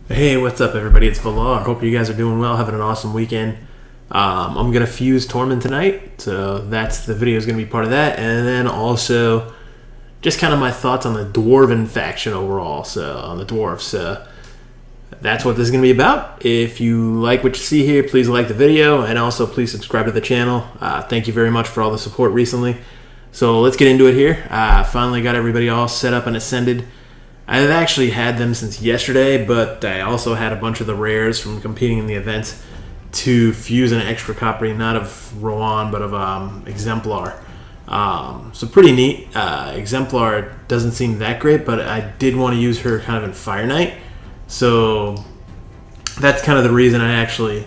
Hey, what's up, everybody? It's Valar. Hope you guys are doing well, having an awesome weekend. I'm going to fuse Tormund tonight, so the video is going to be part of that. And then also, just kind of my thoughts on the Dwarven faction overall, so on the Dwarves. So that's what this is going to be about. If you like what you see here, please like the video, and also please subscribe to the channel. Thank you very much for all the support recently. So let's get into it here. Finally got everybody all set up and ascended. I've actually had them since yesterday, but I also had a bunch of the rares from competing in the event to fuse an extra copy, not of Rowan, but of Exemplar. So pretty neat. Exemplar doesn't seem that great, but I did want to use her kind of in Fire Knight. So that's kind of the reason I actually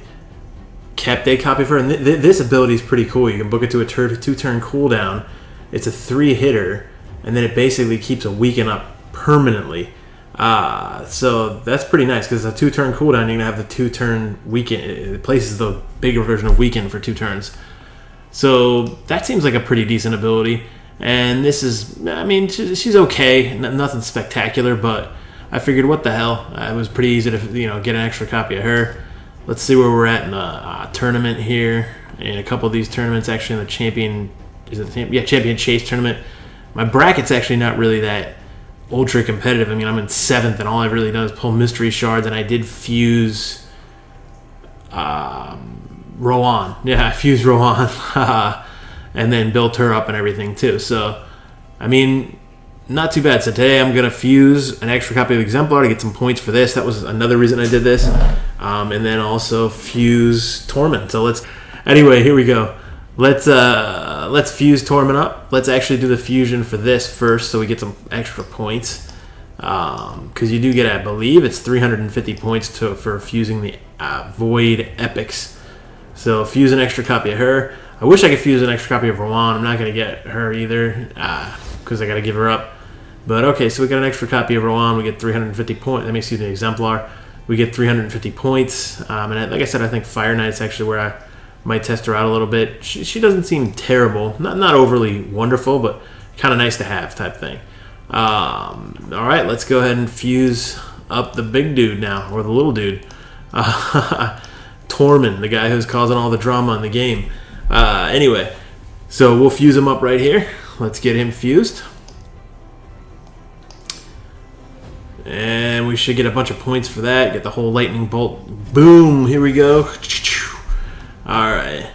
kept a copy of her. And this ability is pretty cool. You can book it to a 2-turn cooldown. It's a 3-hitter, and then it basically keeps a weaken up permanently. So that's pretty nice because it's a 2-turn cooldown. You're gonna have the 2-turn weaken. It places the bigger version of weaken for 2 turns. So that seems like a pretty decent ability. And this is, I mean, she's okay, nothing spectacular, but I figured, what the hell? It was pretty easy to get an extra copy of her. Let's see where we're at in the tournament here. In a couple of these tournaments, actually in the Champion Chase tournament. My bracket's actually not really that ultra competitive. I mean, I'm in 7th, and all I've really done is pull mystery shards, and I did fuse Rowan. Yeah, I fused Rowan, and then built her up and everything too. So, I mean, not too bad. So today I'm gonna fuse an extra copy of Exemplar to get some points for this. That was another reason I did this, and then also fuse Tormin. So anyway, here we go. Let's fuse Tormin up. Let's actually do the fusion for this first, so we get some extra points. Because you do get, I believe, it's 350 points for fusing the Void Epics. So fuse an extra copy of her. I wish I could fuse an extra copy of Rowan. I'm not going to get her either, because I got to give her up. But okay, so we got an extra copy of Rowan. We get 350 points. Let me see the Exemplar. We get 350 points. And like I said, I think Fire Knight's actually where I might test her out a little bit. She doesn't seem terrible. Not overly wonderful, but kind of nice to have type thing. All right, let's go ahead and fuse up the big dude now, or the little dude. Tormin, the guy who's causing all the drama in the game. Anyway, so we'll fuse him up right here. Let's get him fused. And we should get a bunch of points for that. Get the whole lightning bolt. Boom, here we go. Alright,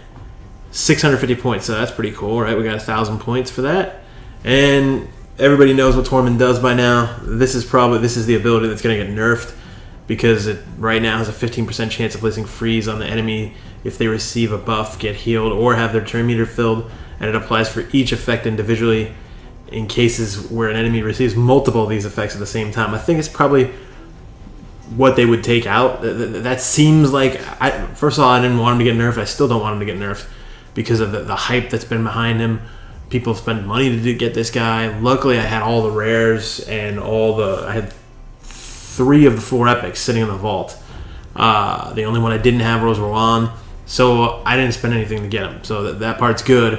650 points, so that's pretty cool, right? We got 1,000 points for that. And everybody knows what Tormund does by now. This is the ability that's going to get nerfed, because it right now has a 15% chance of placing freeze on the enemy if they receive a buff, get healed, or have their turn meter filled, and it applies for each effect individually in cases where an enemy receives multiple of these effects at the same time. I think it's probably what they would take out. That seems like, first of all, I didn't want him to get nerfed. I still don't want him to get nerfed because of the hype that's been behind him. People spend money to get this guy. Luckily, I had all the rares and I had 3 of the 4 epics sitting in the vault. The only one I didn't have was Rowan, so I didn't spend anything to get him. So that part's good.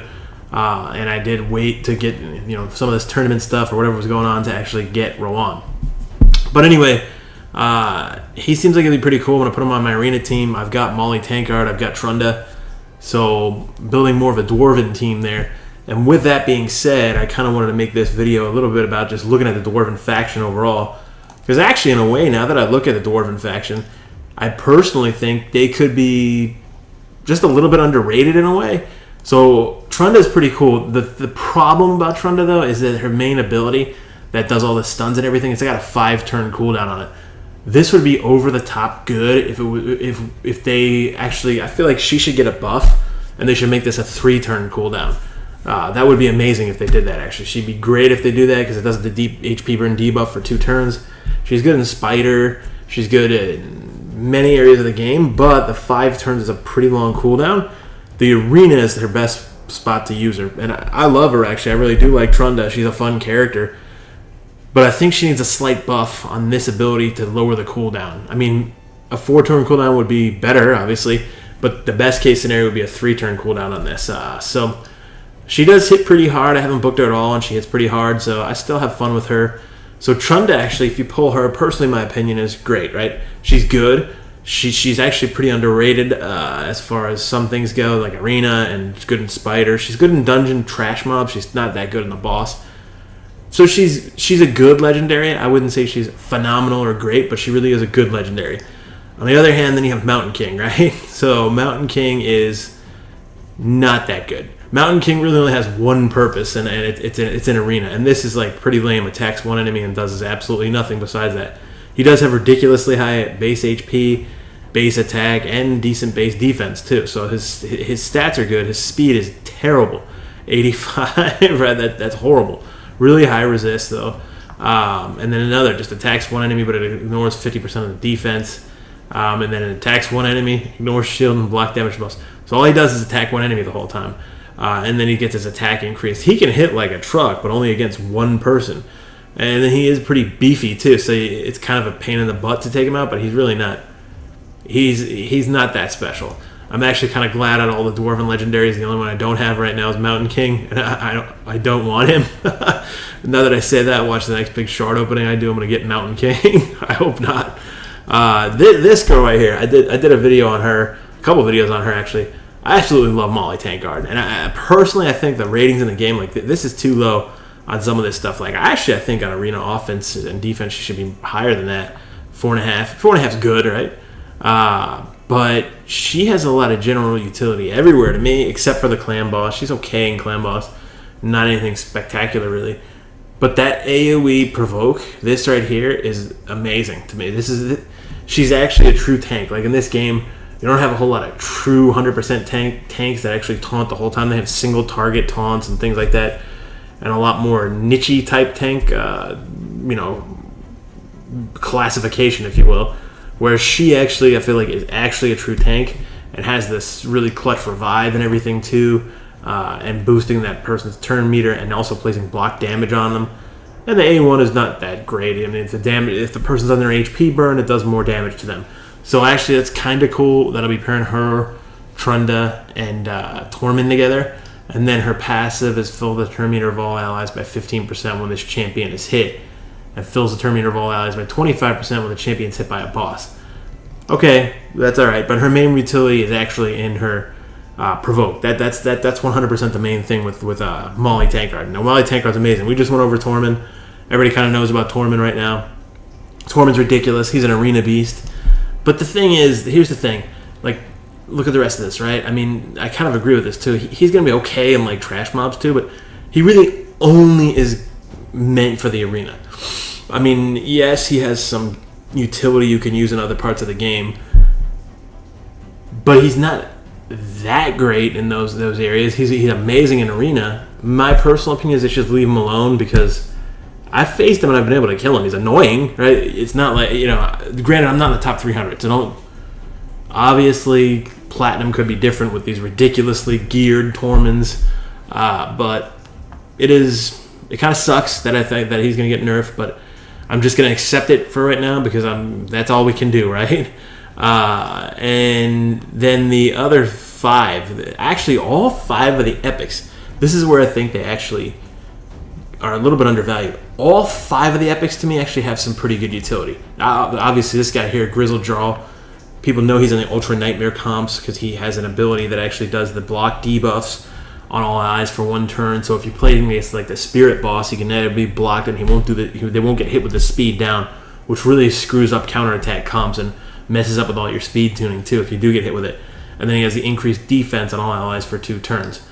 And I did wait to get some of this tournament stuff or whatever was going on to actually get Rowan. But anyway, he seems like he'll be pretty cool when I put him on my arena team. I've got Molly Tankard, I've got Trunda, so building more of a Dwarven team there. And with that being said, I kind of wanted to make this video a little bit about just looking at the Dwarven faction overall. Because actually, in a way, now that I look at the Dwarven faction, I personally think they could be just a little bit underrated in a way. So Trunda's pretty cool. The problem about Trunda, though, is that her main ability that does all the stuns and everything, it's got a 5-turn cooldown on it. This would be over the top good if they actually. I feel like she should get a buff, and they should make this a 3-turn cooldown. That would be amazing if they did that. Actually, she'd be great if they do that because it does the deep HP burn debuff for 2 turns. She's good in Spider. She's good in many areas of the game, but the 5 turns is a pretty long cooldown. The arena is her best spot to use her, and I love her actually. I really do like Trunda. She's a fun character. But I think she needs a slight buff on this ability to lower the cooldown. I mean, a 4-turn cooldown would be better, obviously, but the best case scenario would be a 3-turn cooldown on this. So she does hit pretty hard. I haven't booked her at all, and she hits pretty hard, so I still have fun with her. So Trunda, actually, if you pull her, personally, my opinion is great, right? She's good. She's actually pretty underrated as far as some things go, like Arena, and good in Spider. She's good in Dungeon Trash Mob. She's not that good in the boss. So she's a good legendary. I wouldn't say she's phenomenal or great, but she really is a good legendary. On the other hand, then you have Mountain King, right? So Mountain King is not that good. Mountain King really only has one purpose, and it's an Arena. And this is like pretty lame. Attacks one enemy and does absolutely nothing besides that. He does have ridiculously high base HP, base attack, and decent base defense too. So his stats are good. His speed is terrible, 85. Right? That's horrible. Really high resist though. And then another just attacks one enemy, but it ignores 50% of the defense. And then it attacks one enemy, ignores shield and block damage most. So all he does is attack one enemy the whole time. And then he gets his attack increased. He can hit like a truck, but only against one person. And then he is pretty beefy too, so it's kind of a pain in the butt to take him out, but he's really not. He's not that special. I'm actually kind of glad out of all the Dwarven legendaries, the only one I don't have right now is Mountain King, and I don't want him. Now that I say that, watch the next big shard opening I do, I'm going to get Mountain King. I hope not. This girl right here, I did a video on her, a couple videos on her actually. I absolutely love Molly Tankard, and I personally think the ratings in the game, like this is too low on some of this stuff. Like I think on Arena offense and defense, she should be higher than that. 4.5. 4.5 is good, right? But she has a lot of general utility everywhere to me, except for the clan boss. She's okay in clan boss, not anything spectacular really. But that AOE provoke, this right here, is amazing to me. She's actually a true tank. Like in this game, you don't have a whole lot of true 100% tanks that actually taunt the whole time. They have single target taunts and things like that, and a lot more niche-y type tank, classification, if you will. Whereas she actually, I feel like, is actually a true tank and has this really clutch revive and everything too, and boosting that person's turn meter and also placing block damage on them. And the A1 is not that great. I mean, if the person's on their HP burn, it does more damage to them. So actually, that's kind of cool. That'll be pairing her, Trunda, and Tormin together. And then her passive is fill the turn meter of all allies by 15% when this champion is hit, and fills the turn meter of all allies by 25% when the champion is hit by a boss. Okay, that's all right. But her main utility is actually in her provoke. That's 100% the main thing with Molly Tankard. Now Molly Tankard's amazing. We just went over Tormin. Everybody kind of knows about Tormin right now. Tormin's ridiculous. He's an arena beast. But the thing is, here's the thing. Like, look at the rest of this, right? I mean, I kind of agree with this too. He's going to be okay in like trash mobs too, but he really only is meant for the arena. I mean, yes, he has some utility you can use in other parts of the game, but he's not that great in those areas. He's amazing in arena. My personal opinion is they should leave him alone because I've faced him and I've been able to kill him. He's annoying, right? It's not like, granted, I'm not in the top 300, so obviously Platinum could be different with these ridiculously geared Tormins, but it kind of sucks that I think that he's going to get nerfed, but I'm just going to accept it for right now because that's all we can do, right? And then the other 5, actually all 5 of the epics, this is where I think they actually are a little bit undervalued. All 5 of the epics to me actually have some pretty good utility. Obviously this guy here, Grizzled Draw, people know he's in the Ultra Nightmare comps because he has an ability that actually does the block debuffs on all eyes for 1 turn. So if you're playing against like the Spirit boss, he can never be blocked and they won't get hit with the speed down, which really screws up counterattack comps and messes up with all your speed tuning too if you do get hit with it. And then he has the increased defense on all allies for 2 turns.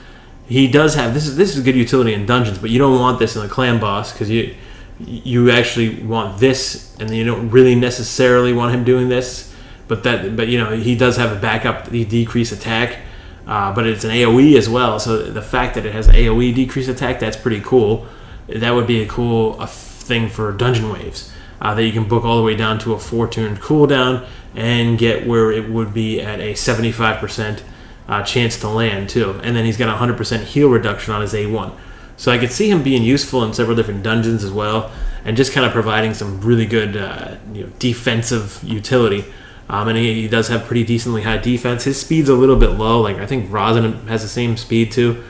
He does have this is good utility in dungeons, but you don't want this in the clan boss because you actually want this, and you don't really necessarily want him doing this. But he does have a backup, the decrease attack, but it's an AOE as well. So the fact that it has AOE decrease attack, that's pretty cool. That would be a cool thing for dungeon waves that you can book all the way down to a 4-turn cooldown and get where it would be at a 75% chance to land too. And then he's got a 100% heal reduction on his A1. So I could see him being useful in several different dungeons as well, and just kind of providing some really good defensive utility. And he does have pretty decently high defense. His speed's a little bit low. Like I think Rosin has the same speed too.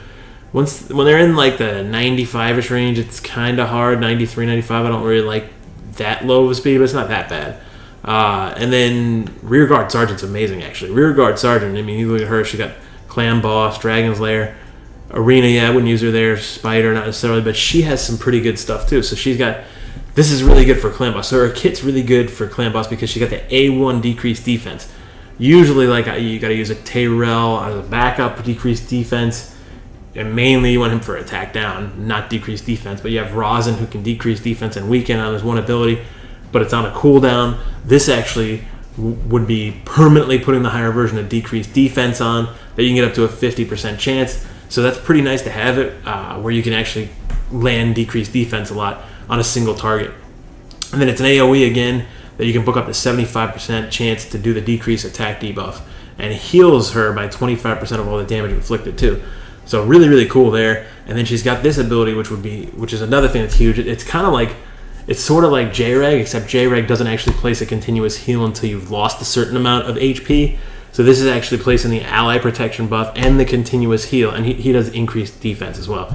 when they're in like the 95ish range, it's kind of hard. 93, 95. I don't really like that low of a speed, but it's not that bad. And then Rear Guard Sergeant's amazing, actually. Rear Guard Sergeant, I mean, you look at her, she got Clan Boss, Dragon's Lair, Arena, yeah, I wouldn't use her there, Spider, not necessarily, but she has some pretty good stuff, too. So she's got, this is really good for Clan Boss. So her kit's really good for Clan Boss because she got the A1 decreased defense. Usually, like, you got to use a Tyrell as a backup, decreased defense, and mainly you want him for attack down, not decreased defense, but you have Rosin who can decrease defense and weaken on his one ability, but it's on a cooldown. This actually would be permanently putting the higher version of decreased defense on, that you can get up to a 50% chance. So that's pretty nice to have it, where you can actually land decreased defense a lot on a single target. And then it's an AoE again, that you can book up to 75% chance to do the decrease attack debuff, and it heals her by 25% of all the damage inflicted too. So really, really cool there. And then she's got this ability, which is another thing that's huge. It's kind of like, it's sort of like J-Reg, except J-Reg doesn't actually place a continuous heal until you've lost a certain amount of HP. So this is actually placing the ally protection buff and the continuous heal, and he does increased defense as well.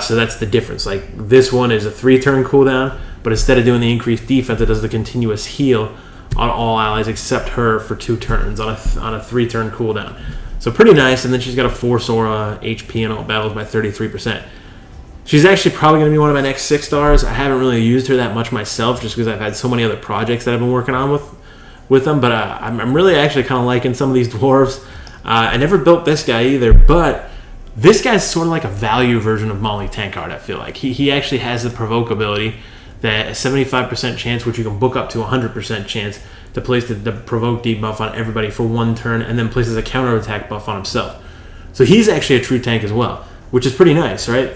So that's the difference. Like, this one is a 3-turn cooldown, but instead of doing the increased defense, it does the continuous heal on all allies except her for 2 turns on a 3-turn cooldown. So pretty nice. And then she's got a Force Aura, HP in all battles by 33%. She's actually probably going to be one of my next 6 stars. I haven't really used her that much myself just because I've had so many other projects that I've been working on with them. But I'm really actually kind of liking some of these dwarves. I never built this guy either, but this guy's sort of like a value version of Molly Tankard, I feel like. He actually has the provoke ability, that a 75% chance, which you can book up to 100% chance, to place the provoke debuff on everybody for 1 turn, and then places a counterattack buff on himself. So he's actually a true tank as well, which is pretty nice, right?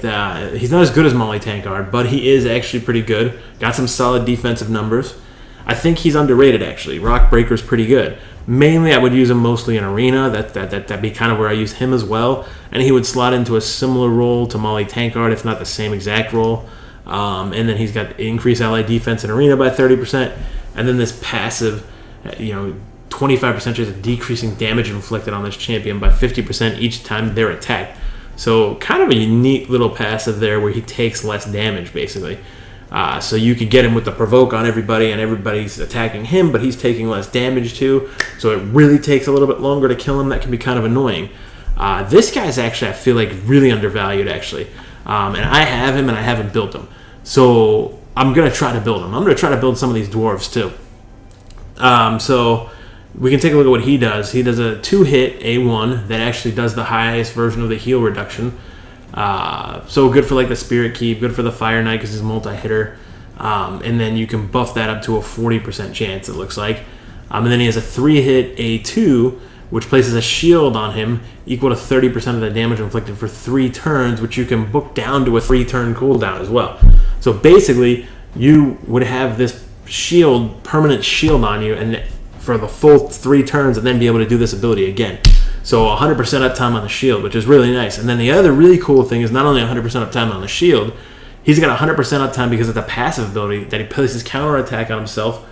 He's not as good as Molly Tankard, but he is actually pretty good. Got some solid defensive numbers. I think he's underrated, actually. Rock Breaker's pretty good. Mainly, I would use him mostly in Arena. That'd be kind of where I use him as well. And he would slot into a similar role to Molly Tankard, if not the same exact role. And then he's got increased ally defense in Arena by 30%. And then this passive, 25% chance of decreasing damage inflicted on this champion by 50% each time they're attacked. So kind of a unique little passive there where he takes less damage, basically. So you could get him with the provoke on everybody, and everybody's attacking him, but he's taking less damage too. So it really takes a little bit longer to kill him. That can be kind of annoying. This guy's actually, I feel like, really undervalued, actually. And I have him, and I haven't built him. So I'm going to try to build him. I'm going to try to build some of these dwarves too. So we can take a look at what he does. He does a 2-hit A1 that actually does the highest version of the heal reduction. So good for like the Spirit Keep, good for the Fire Knight because he's multi-hitter. And then you can buff that up to a 40% chance, it looks like. And then he has a 3-hit A2, which places a shield on him equal to 30% of the damage inflicted for 3 turns, which you can book down to a 3-turn cooldown as well. So basically, you would have this shield, permanent shield on you, and for the full 3 turns, and then be able to do this ability again. So 100% uptime on the shield, which is really nice. And then the other really cool thing is not only 100% uptime on the shield, he's got 100% uptime because it's a passive ability that he places counterattack on himself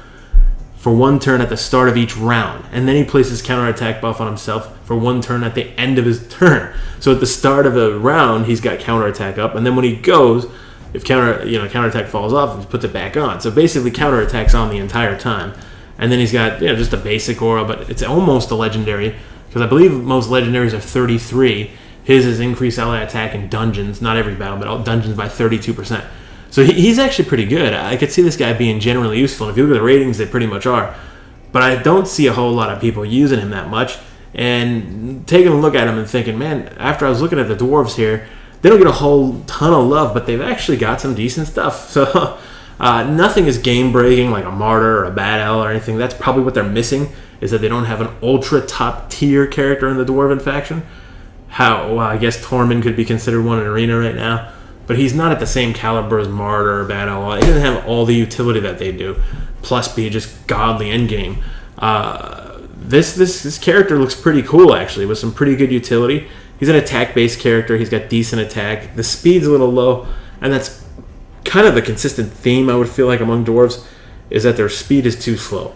for 1 turn at the start of each round. And then he places counterattack buff on himself for 1 turn at the end of his turn. So at the start of a round, he's got counterattack up, and then when he goes, if counterattack falls off, he puts it back on. So basically counterattack's on the entire time. And then he's got just a basic aura, but it's almost a legendary, because I believe most legendaries are 33. His is increased ally attack in dungeons, not every battle, but all dungeons by 32%. So he's actually pretty good. I could see this guy being generally useful. And if you look at the ratings, they pretty much are. But I don't see a whole lot of people using him that much. And taking a look at him and thinking, man, after I was looking at the dwarves here, they don't get a whole ton of love, but they've actually got some decent stuff. So nothing is game-breaking like a martyr or a bad owl or anything. That's probably what they're missing, is that they don't have an ultra top-tier character in the Dwarven faction. I guess Tormin could be considered one in Arena right now, but he's not at the same caliber as martyr or bad owl. He doesn't have all the utility that they do, plus be just godly endgame. This character looks pretty cool, actually, with some pretty good utility. He's an attack-based character. He's got decent attack. The speed's a little low, and that's kind of the consistent theme, I would feel like, among dwarves, is that their speed is too slow.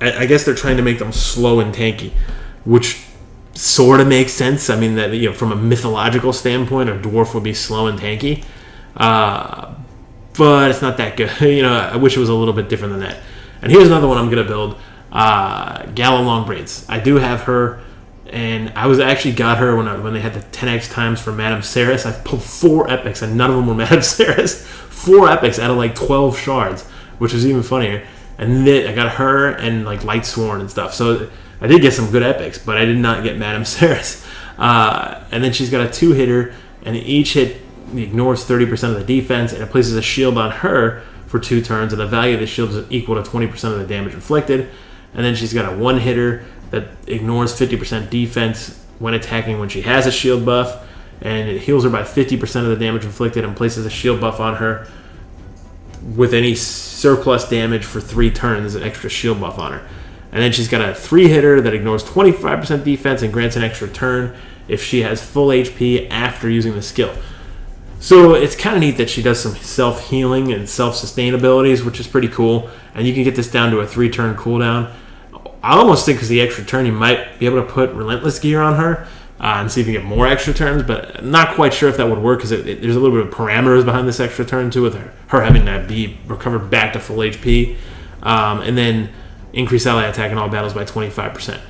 I guess they're trying to make them slow and tanky, which sort of makes sense. I mean, that, you know, from a mythological standpoint, a dwarf would be slow and tanky. But it's not that good. You know, I wish it was a little bit different than that. And here's another one I'm going to build. Gala Longbraids. I do have her, and I actually got her when they had the 10x times for Madame Ceres. I pulled 4 epics, and none of them were Madame Ceres. 4 epics out of like 12 shards, which was even funnier. And then I got her and like Light Sworn and stuff. So I did get some good epics, but I did not get Madame Ceres. And then she's got a 2-hitter, and each hit ignores 30% of the defense, and it places a shield on her for 2 turns, and the value of the shield is equal to 20% of the damage inflicted. And then she's got a 1-hitter that ignores 50% defense when attacking when she has a shield buff, and it heals her by 50% of the damage inflicted and places a shield buff on her with any surplus damage for 3 turns, an extra shield buff on her. And then she's got a 3-hitter that ignores 25% defense and grants an extra turn if she has full HP after using the skill. So it's kind of neat that she does some self-healing and self-sustain abilities, which is pretty cool. And you can get this down to a 3-turn cooldown. I almost think because the extra turn, you might be able to put Relentless Gear on her and see if you get more extra turns, but I'm not quite sure if that would work because there's a little bit of parameters behind this extra turn too, with her having to be recovered back to full HP. And then increase ally attack in all battles by 25%.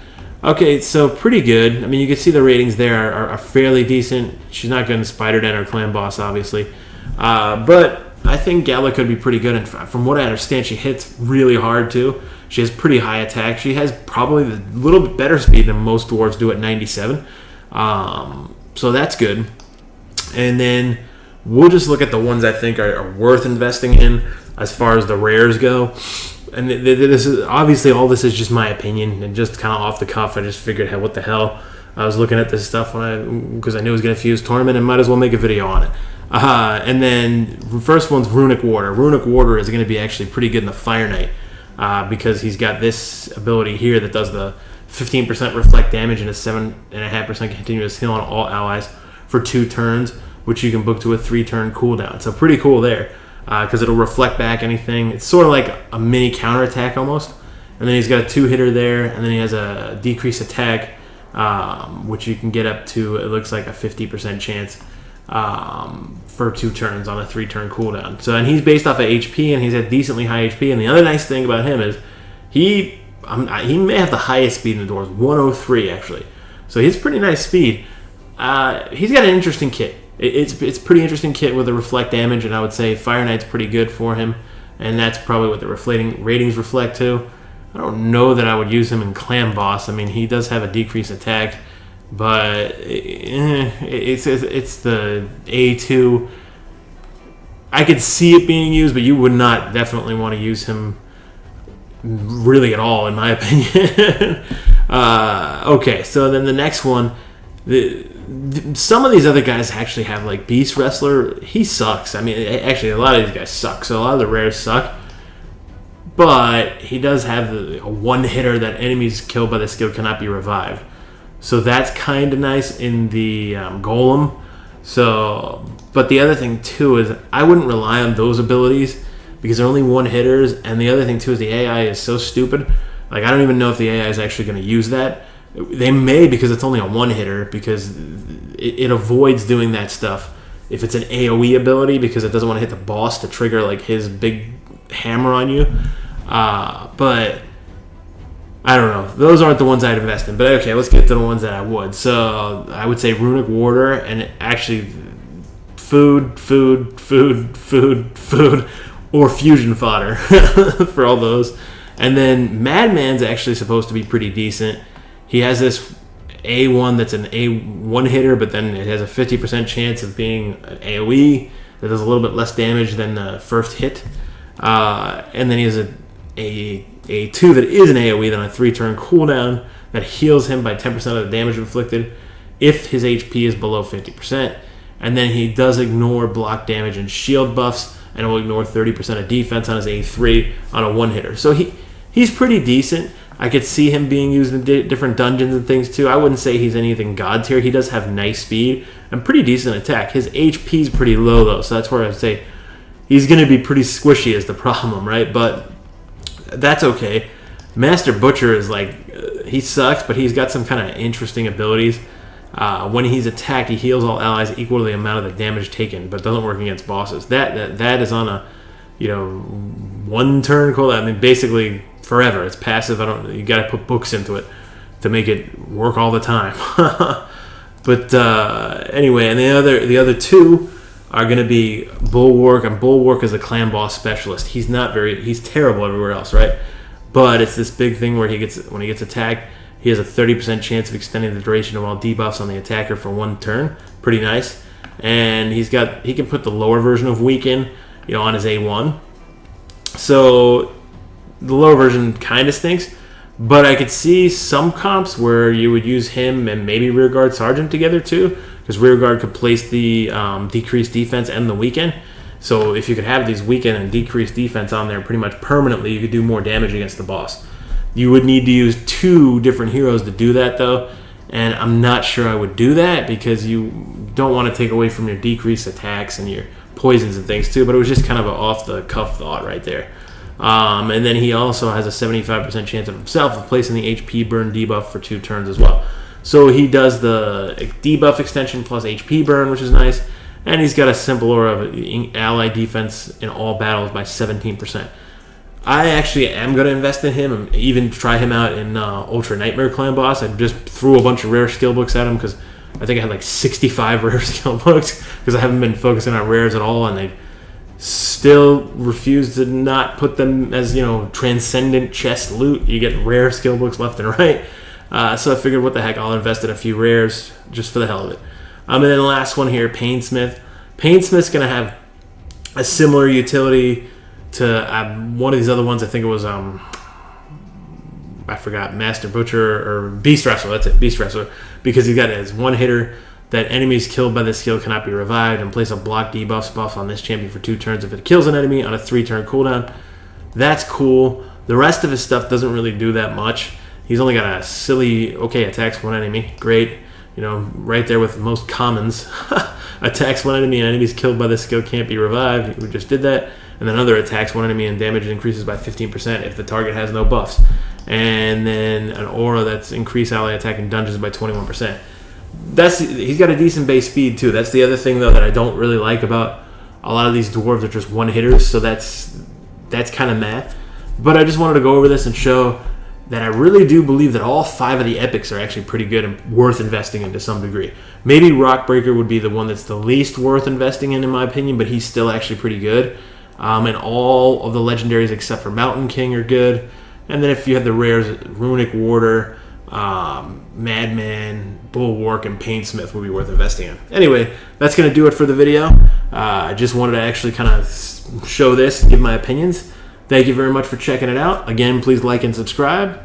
Okay, so pretty good. I mean, you can see the ratings there are fairly decent. She's not good in Spider Den or Clan Boss, obviously. But I think Gala could be pretty good. And from what I understand, she hits really hard, too. She has pretty high attack. She has probably a little bit better speed than most dwarves do at 97. So that's good. And then we'll just look at the ones I think are worth investing in as far as the rares go. And this is obviously, all this is just my opinion and just kind of off the cuff. I just figured, hey, what the hell? I was looking at this stuff because I knew I was going to fuse Tormin and might as well make a video on it. And then the first one's Runic Warder. Runic Warder is going to be actually pretty good in the Fire Knight because he's got this ability here that does the 15% reflect damage and a 7.5% continuous heal on all allies for 2 turns, which you can book to a 3-turn cooldown. So pretty cool there. Because it'll reflect back anything. It's sort of like a mini counterattack almost. And then he's got a 2-hitter there, and then he has a decreased attack, which you can get up to, it looks like a 50% chance for 2 turns on a 3-turn cooldown. So, and he's based off of HP, and he's at decently high HP. And the other nice thing about him is he may have the highest speed in the Dwarves, 103 actually. So he's pretty nice speed. He's got an interesting kit. It's pretty interesting kit with the reflect damage, and I would say Fire Knight's pretty good for him, and that's probably what the ratings reflect to. I don't know that I would use him in Clan Boss. I mean, he does have a decreased attack, but it's the A2. I could see it being used, but you would not definitely want to use him really at all, in my opinion. Okay, so then the next one. Some of these other guys actually have, like, Beast Wrestler. He sucks. I mean, actually, a lot of these guys suck. So a lot of the rares suck. But he does have a 1-hitter that enemies killed by the skill cannot be revived. So that's kind of nice in the Golem. So, but the other thing, too, is I wouldn't rely on those abilities because they're only 1-hitters. And the other thing, too, is the AI is so stupid. Like, I don't even know if the AI is actually going to use that. They may, because it's only a 1-hitter, because it avoids doing that stuff if it's an AoE ability, because it doesn't want to hit the boss to trigger like his big hammer on you. But I don't know. Those aren't the ones I'd invest in. But okay, let's get to the ones that I would. So I would say Runic Warder, and actually food, or fusion fodder for all those. And then Madman's actually supposed to be pretty decent. He has this A1 that's an A1 hitter, but then it has a 50% chance of being an AoE that does a little bit less damage than the first hit. And then he has a 2 that is an AoE, then a 3-turn cooldown that heals him by 10% of the damage inflicted if his HP is below 50%. And then he does ignore block damage and shield buffs, and will ignore 30% of defense on his A3 on a 1-hitter. So he's pretty decent. I could see him being used in different dungeons and things too. I wouldn't say he's anything god tier. He does have nice speed and pretty decent attack. His HP is pretty low though, so that's where I'd say he's going to be pretty squishy is the problem, right? But that's okay. Master Butcher is like, he sucks, but he's got some kind of interesting abilities. When he's attacked, he heals all allies equal to the amount of the damage taken, but doesn't work against bosses. That is on a, one turn cooldown. I mean, basically forever. It's passive. You got to put books into it to make it work all the time. But anyway, and the other two are going to be Bulwark, and Bulwark is a clan boss specialist. He's terrible everywhere else, right? But it's this big thing where when he gets attacked, he has a 30% chance of extending the duration of all debuffs on the attacker for 1 turn. Pretty nice. And he can put the lower version of Weaken, on his A1. So the lower version kind of stinks, but I could see some comps where you would use him and maybe Rearguard Sergeant together too, because Rearguard could place the decreased defense and the Weaken. So if you could have these Weaken and decreased defense on there pretty much permanently, you could do more damage against the boss. You would need to use 2 different heroes to do that, though, and I'm not sure I would do that because you don't want to take away from your decreased attacks and your poisons and things, too, but it was just kind of an off-the-cuff thought right there. And then he also has a 75% chance of himself of placing the HP burn debuff for 2 turns as well. So he does the debuff extension plus HP burn, which is nice, and he's got a simple aura of ally defense in all battles by 17%. I actually am going to invest in him and even try him out in Ultra Nightmare Clan Boss. I just threw a bunch of rare skill books at him because I think I had like 65 rare skill books because I haven't been focusing on rares at all, and they still refuse to not put them as, transcendent chest loot. You get rare skill books left and right. So I figured, what the heck, I'll invest in a few rares just for the hell of it. And then the last one here, Painsmith. Painsmith's going to have a similar utility to one of these other ones. I think it was I forgot, Master Butcher or Beast Wrestler. That's it, Beast Wrestler, because he's got his one hitter that enemies killed by this skill cannot be revived, and place a block debuff buff on this champion for 2 turns if it kills an enemy on a 3-turn cooldown. That's cool. The rest of his stuff doesn't really do that much. He's only got a silly attacks 1 enemy, great, right there with most commons. Attacks 1 enemy and enemies killed by this skill can't be revived. We just did that. And then other attacks 1 enemy and damage increases by 15% if the target has no buffs. And then an aura that's increased ally attack in dungeons by 21%. He's got a decent base speed too. That's the other thing though that I don't really like about a lot of these dwarves are just one hitters. So that's kind of meh. But I just wanted to go over this and show that I really do believe that all 5 of the epics are actually pretty good and worth investing in to some degree. Maybe Rockbreaker would be the one that's the least worth investing in my opinion, but he's still actually pretty good. And all of the legendaries except for Mountain King are good. And then if you have the rares, Runic Warder, Madman, Bulwark, and Painsmith would be worth investing in. Anyway, that's going to do it for the video. I just wanted to actually kind of show this, give my opinions. Thank you very much for checking it out. Again, please like and subscribe.